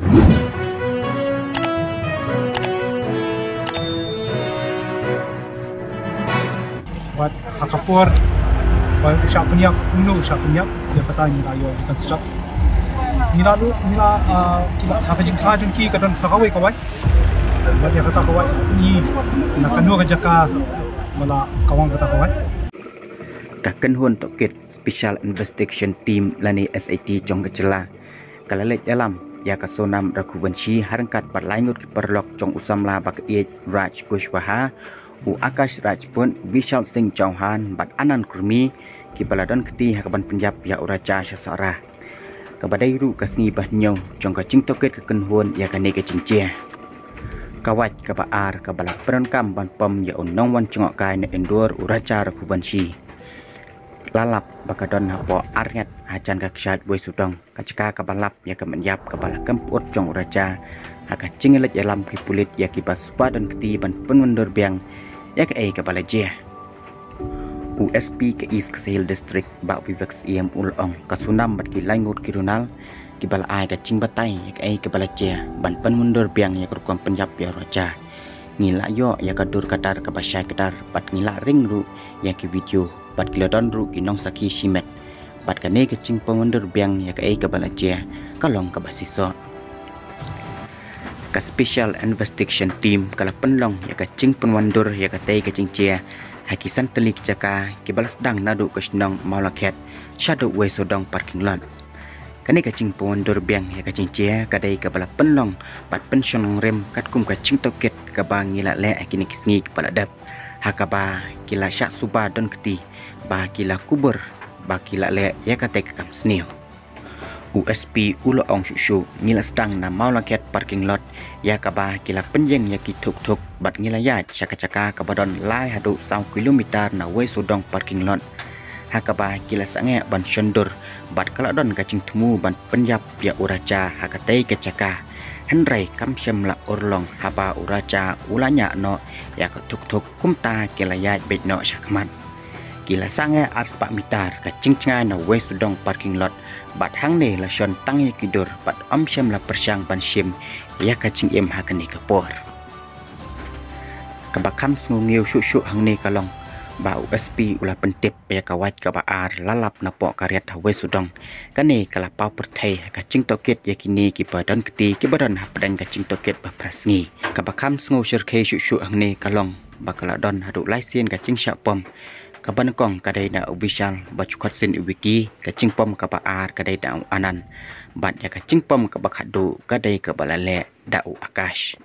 Buat hakapur, buat usah penyak, usah penyak, dia kata ni layo bukan sedap. Nila kita hakajing kajun ki kadang sakawai kawai. Buat dia kata kawai ni nak kanu kerja ka malah kawang kata kawai. Kaken hun tokit Special Investigation Team lani SIT jong kecela kalalet dalam ya kasonam rakuvanshi harangkat berlanjut ke perlok jong usamla bak Raj Kushwaha u Akash Raj pun Vishal Singh Chauhan bat Anand Kurmi ki baladon keti hakaban Punjab ya uraja syasara kabadai ru kasni bahnyo jong ka cing tokit kaken hun ya kane ke cingcia kawat kabaar kabala peronkam ban pom ya unong wan cengok kai ne endur uraja rakuvanshi lalap bakadon hapo arnyat hajan kakshat boy sudong kacaka kabalap ya kemenyap kabala kemput jong uraja haka cingelet yalam ki pulit ya ki baspa dan keti ban penmundur biang ya ke kabala je USP ke East Kesehil District bak Vivex IM ulong kasunam bat ki langut kirunal ki bala ai ka cing batai ya ke kabala je ban penmundur biang ya kerukom penyap ya uraja ngila yo ya kadur kadar kabasya kadar bat ngila ring ru ya ki video bat kilodon ru kinong saki shimet bat kane kecing pemundur biang ya ke kabala je kalong kabasiso ka Special Investigation Team kala penlong ya kecing penwandur ya kate kecing je hakisan telik jaka kibalas dang nadu kesnong maulaket shadow way sodong parking lot kane kecing penwandur biang ya kecing je kadai kabala penlong bat pension rem katkum kecing toket kabang ngila le kini kisngi kepala dap hakaba kila syak suba don keti bah kila kubur bah kila le ya kate kam sneo USP ulo ong shushu ngila sedang na maulaket parking lot ya kaba kila penjeng ya ki tuk bat ngila ya caka kabadon lai hadu 1 kilometer na we sodong parking lot hakaba kila sange ban shendur bat kaladon kacing temu ban penyap ya uraja hakate kecaka Henry kam semla urlong haba uraja ulanya no ya tuk kumta kila ya bet no syakmat kila sange ars pak mitar kacing cengai na we sudong parking lot bat hang ne la shon tang ya kidur bat om semla persyang ban sim ya kacing em hakani kapor kabakam sngungiu syuk hang ne kalong ba USP ulah pentip ya kawat kabaar lalap napok karyat hawe sudong kane kalapau perthai kacing toket yakini ki badan keti ki badan hapadan kacing toket baprasngi kabakam sngu sirke syuk hang ne kalong bakaladon hadu laisen kacing syapom kaban kong kadai da official bachukot sin wiki kacing pom kabaar kadai da anan bat ya kacing pom kabakadu kadai kabalale da Akash